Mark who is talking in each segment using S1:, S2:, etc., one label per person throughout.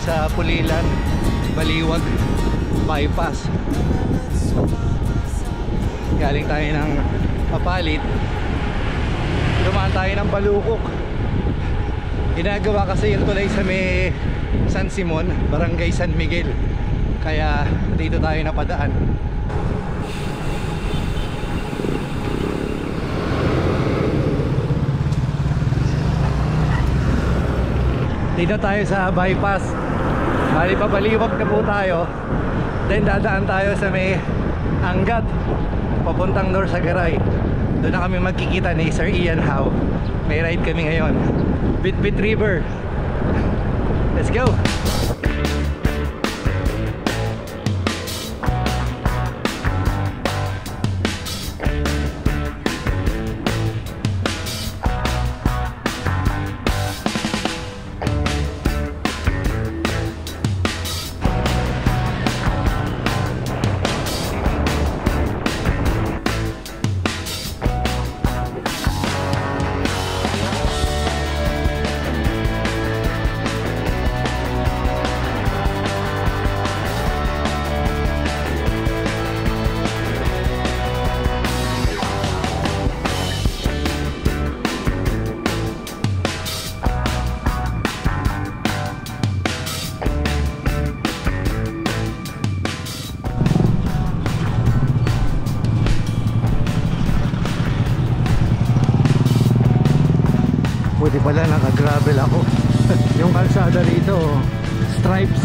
S1: sa Pulilan, Baliwag bypass. Galing tayo ng Papalit, dumaan tayo ng Balukok. Ginagawa kasi yung tulay sa may San Simon, Barangay San Miguel, kaya dito tayo napadaan. Dito tayo sa bypass. Bali pa Baliwag na po tayo. Then dadaan tayo sa may Angat papuntang Norsagaray. Doon na kami magkikita ni Sir Ian Howe. May ride kami ngayon, Bitbit River. Let's go! Buti pala naka-gravel ako. Yung kalsada rito, stripes.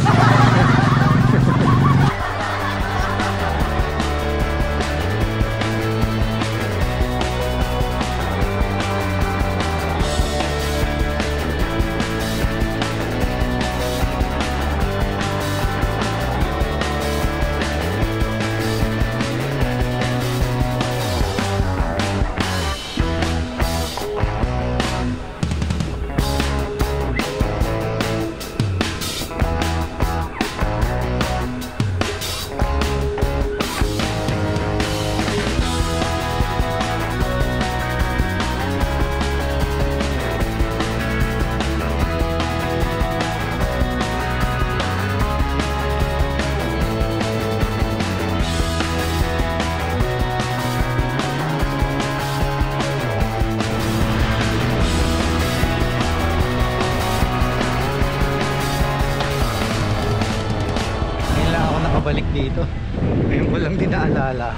S1: Balik dito. Ngayon ko lang din naalala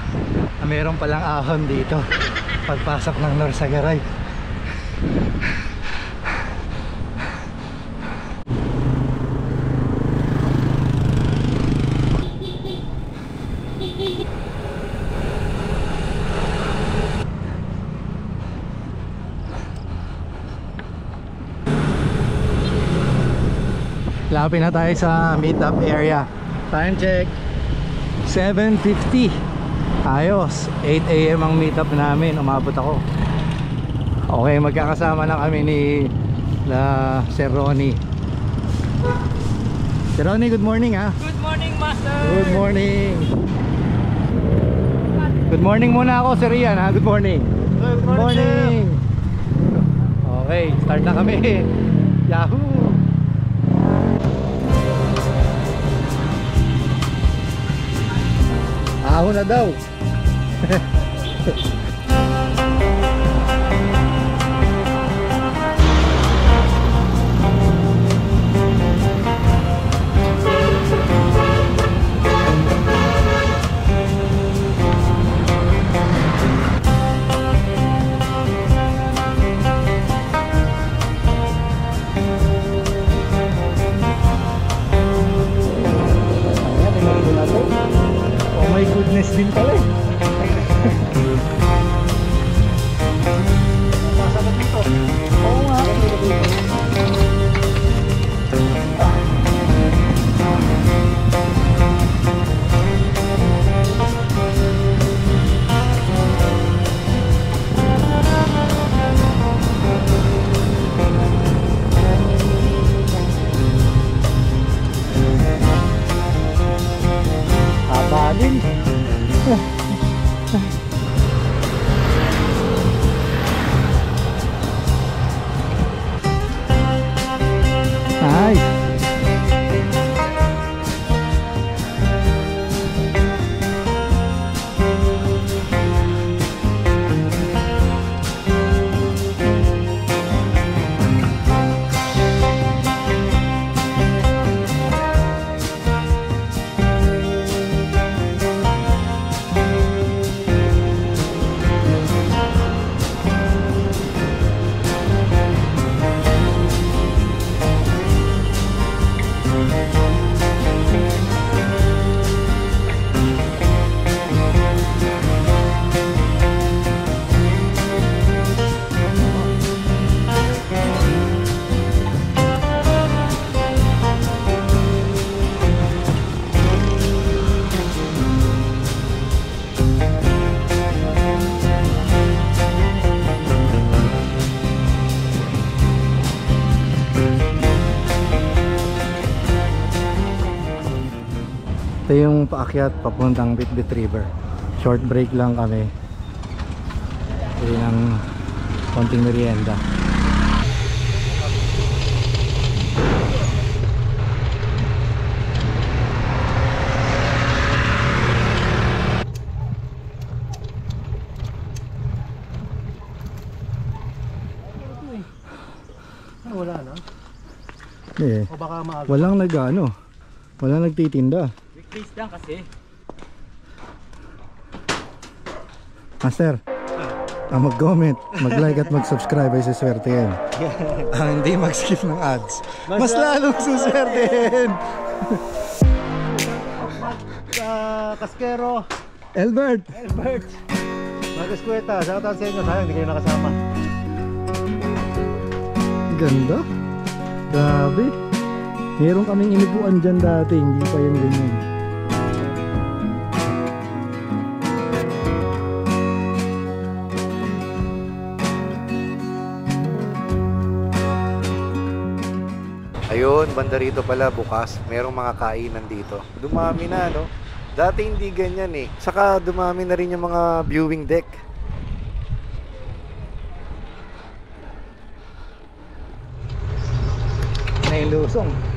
S1: na meron palang ahon dito pagpasok ng Norsagaray. Lapit na tayo sa meet-up area. Time check 7:50. Ayos, 8 AM ang meetup namin. Umabot ako. Okay, magkakasama na kami ni Sir Ronnie. Sir Ronnie, good morning ha.
S2: Good morning, Master.
S1: Good morning. Good morning muna ako, Sir Ian ha. Good morning.
S2: Good morning.
S1: Okay, start na kami. Yahoo! Ahon na daw. Goodness din pala eh. Masakit dito. Oo nga. Abalin. Nice. yung paakyat papuntang Bitbit River. Short break lang kami. Pili ng konting merienda.
S2: Wala na.
S1: Eh,
S2: O baka maaga.
S1: walang walang nagtitinda.
S2: Weekdays lang kasi.
S1: Master, mag-comment, mag-like at mag-subscribe ay suswerte yan. Hindi mag-skip ng ads, mas lalong suswertehin.
S2: Kaskero.
S1: Albert,
S2: Mag-eskweta. Shoutout sa inyo. Sayang, hindi kayo nakasama.
S1: ganda. Grabe. Meron kaming inipuan dyan dati, hindi pa yan ganyan. Ayun, banda rito pala bukas. Merong mga kainan dito. Dumami na, no? Dati hindi ganyan eh. Saka dumami na rin yung mga viewing deck. Nailusong.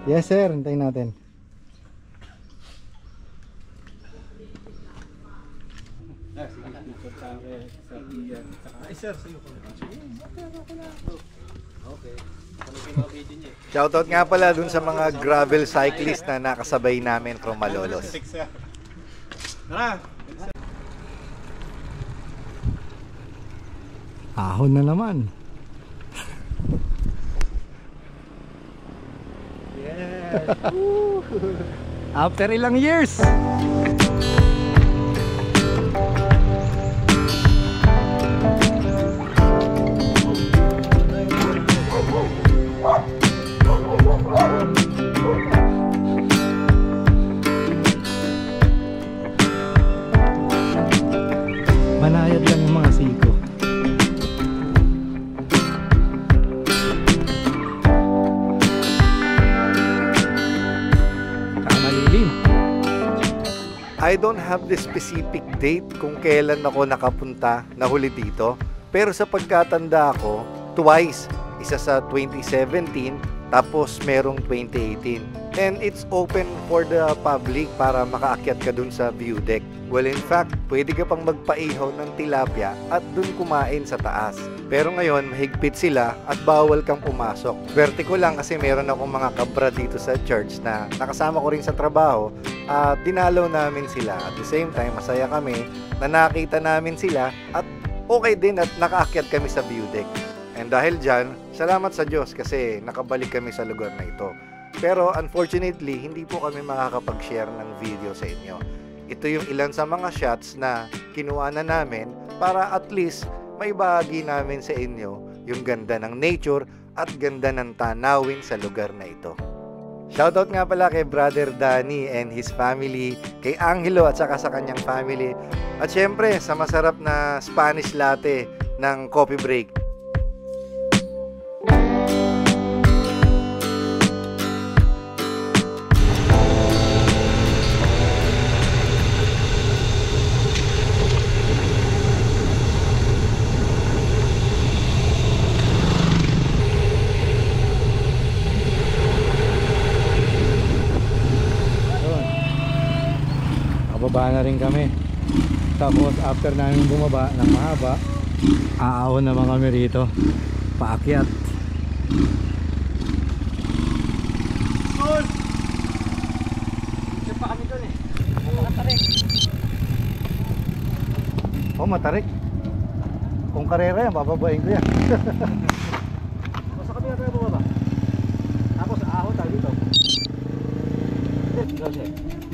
S1: Yes sir, hintayin natin. Shoutout nga pala dun sa mga gravel cyclist na nakasabay namin from Malolos. Ahon na naman. After ilang years. Manayad lang yung mga siko. I don't have the specific date kung kailan ako nakapunta na huli dito. Pero sa pagkatanda ko, twice. Isa sa 2017, tapos merong 2018. And it's open for the public para makaakyat ka dun sa view deck. Well, in fact, pwede ka pang magpaihaw ng tilapia at dun kumain sa taas. Pero ngayon, mahigpit sila at bawal kang pumasok. Swerte ko lang kasi meron akong mga kabra dito sa church na nakasama ko rin sa trabaho at dinalaw namin sila. At the same time, masaya kami na nakita namin sila at okay din at nakaakyat kami sa view deck. And dahil dyan, salamat sa Diyos kasi nakabalik kami sa lugar na ito. Pero unfortunately, hindi po kami makakapag-share ng video sa inyo. Ito yung ilan sa mga shots na kinuha na namin para at least may bahagi namin sa inyo yung ganda ng nature at ganda ng tanawin sa lugar na ito. Shoutout nga pala kay Brother Danny and his family, kay Angelo at saka sa kanyang family. At syempre, sa masarap na Spanish latte ng Coffee Break.
S2: Baba na rin kami. Tapos after namin bumaba ng mahaba, aahon naman kami rito paakyat. Pa kami doon eh. Matarik.
S1: Oh, matarik. Kung karera yan, bababain ko yan.
S2: Basta kami na tayo bumaba. Tapos aahon tayo dito.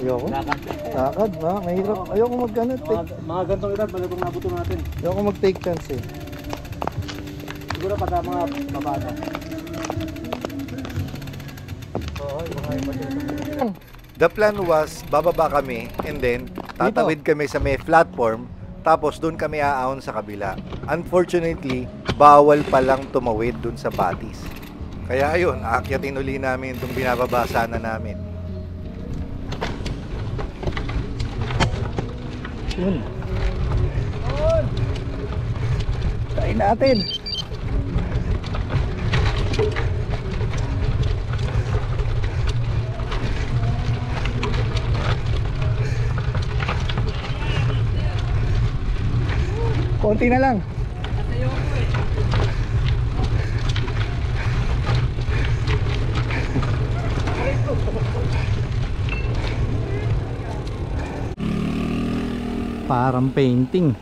S1: Ayoko. Lakad ba? Mahirap. Ayoko
S2: Mga gantong edad, malagong nabuto natin.
S1: Ayoko mag-take chance eh.
S2: Siguro pagka mga babata.
S1: The plan was, bababa kami and then tatawid kami sa may platform tapos doon kami aahon sa kabila. Unfortunately, bawal palang tumawid doon sa batis. Kaya ayun, aakyatin uli namin itong binababasa na namin.
S2: Yun. Kain natin. Konti na lang. Parang painting.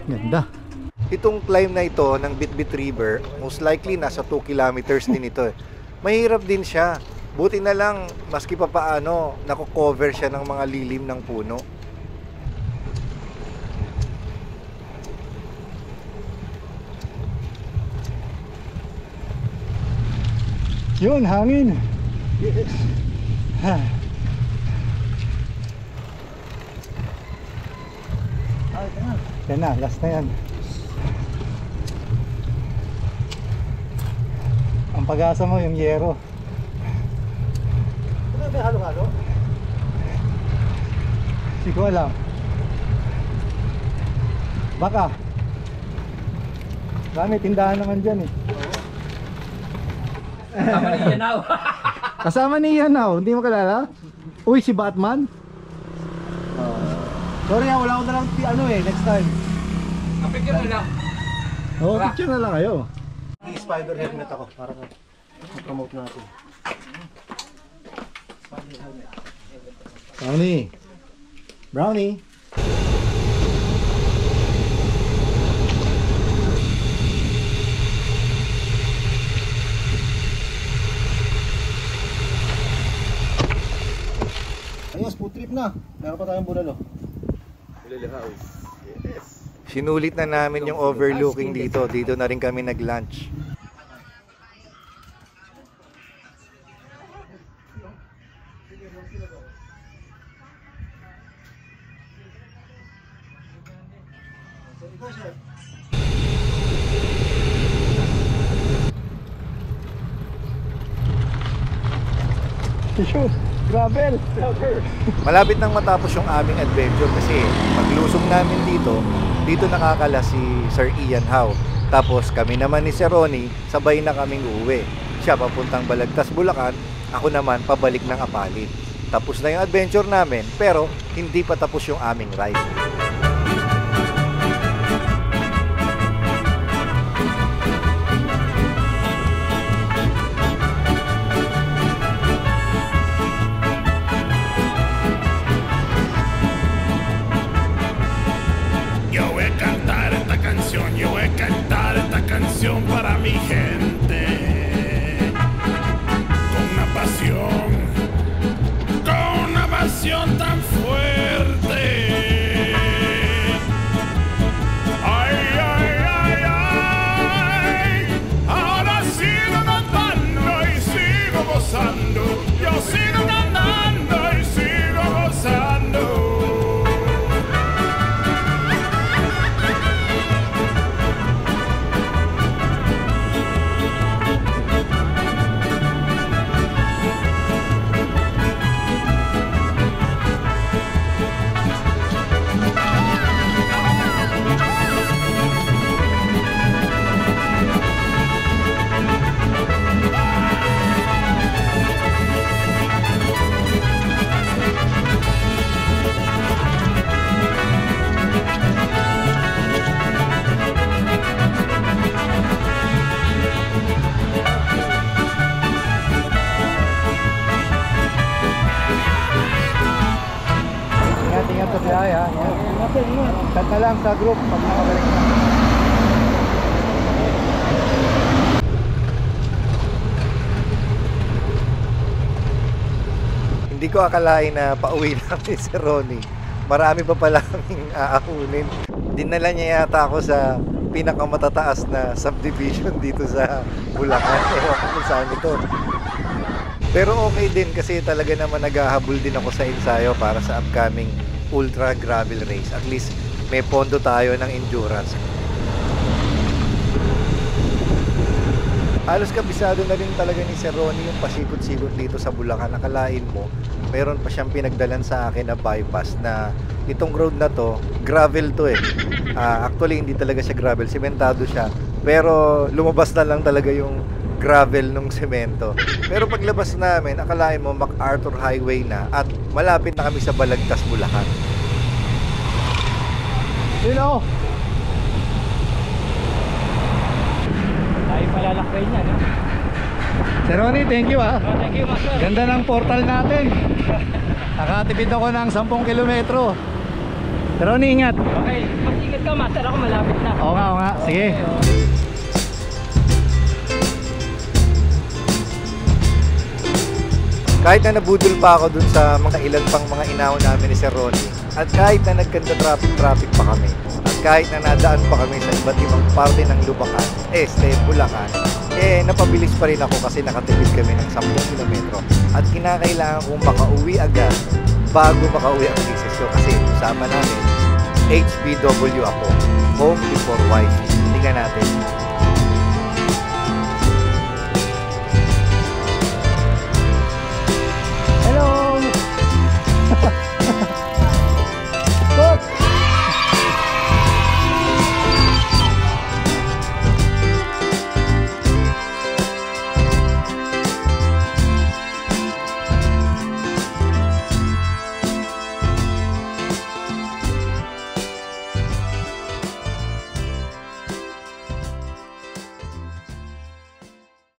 S2: Ganda.
S1: Itong climb na ito ng Bitbit River, most likely nasa 2 kilometers din ito. Mahirap din siya. Buti na lang, maski pa paano, nako-cover siya ng mga lilim ng puno.
S2: Yun, hangin. Yes. Yan na, last na yan. Ang pag-asa mo yung yero. Ano ba halo-halo? Hindi ko alam. Baka. Marami tindahan naman dyan eh.
S3: Kasama ni Yanaw.
S2: Kasama ni Yanaw, hindi mo kilala? Uy, si Batman? Sorry wala ko na lang ano eh, next time.
S3: Kapigyan mo lang.
S2: Oo, picture na lang kayo.
S1: Spider helmet ako.
S2: Para ma-promote natin.
S1: Brownie. Brownie.
S2: Ayos, food trip na. Meron pa tayong bulalo.
S1: Sinulit na namin yung overlooking dito. Dito na rin kami nag-lunch.
S2: Shoot, gravel.
S1: Malapit nang matapos yung aming adventure kasi paglusong namin dito nakakala si Sir Ian Howe. Tapos kami naman ni Sir Ronnie, sabay na kaming uuwi. Siya papuntang Balagtas, Bulacan, ako naman pabalik ng Apalit. Tapos na yung adventure namin, pero hindi pa tapos yung aming ride.
S4: Yo voy a cantar esta
S1: Chat na lang sa group pag nakabalik na. Hindi ko akalain na pauwi namin si Ronnie. Marami pa pala kaming aakunin. Dinala niya yata ako sa pinakamatataas na subdivision dito sa Bulacan. Ewan ko kung saan ito. Pero okay din kasi talaga naman naghahabol din ako sa ensayo para sa upcoming ultra gravel race. At least may pondo tayo ng endurance. Halos kabisado na rin talaga ni Sir Ronnie yung pasikot-sikot dito sa Bulacan. Nakalain mo, mayroon pa siyang pinagdalan sa akin na bypass na itong road na to, gravel to eh. Actually, hindi talaga siya gravel, sementado siya. Pero lumabas na lang talaga yung gravel nung semento. Pero paglabas namin, akalain mo MacArthur Highway na at malapit na kami sa Balagtas, Bulacan. Sino?
S3: Tayo palalakbay niya, no?
S1: Sir Ronnie, thank you ah.
S3: Oh, thank you, Master.
S1: Ganda ng portal natin. Nakatipid ako ng 10 kilometro. Sir Ronnie, ingat.
S3: Okay, mas ingat ka, Master. Ako malapit na.
S1: Oo nga. Sige. Kahit na nabudol pa ako dun sa mga ilan pang mga inaon namin ni Sir Ronnie, at kahit na nagkanda traffic pa kami, at kahit na nadaan pa kami sa iba't ibang parte ng Lubacan, Bulacan, napabilis pa rin ako kasi nakatipid kami ng 10 kilometro. At kinakailangan kong makauwi agad bago makauwi ang misis ko kasi usama namin HBW ako, home before wife. Tingnan natin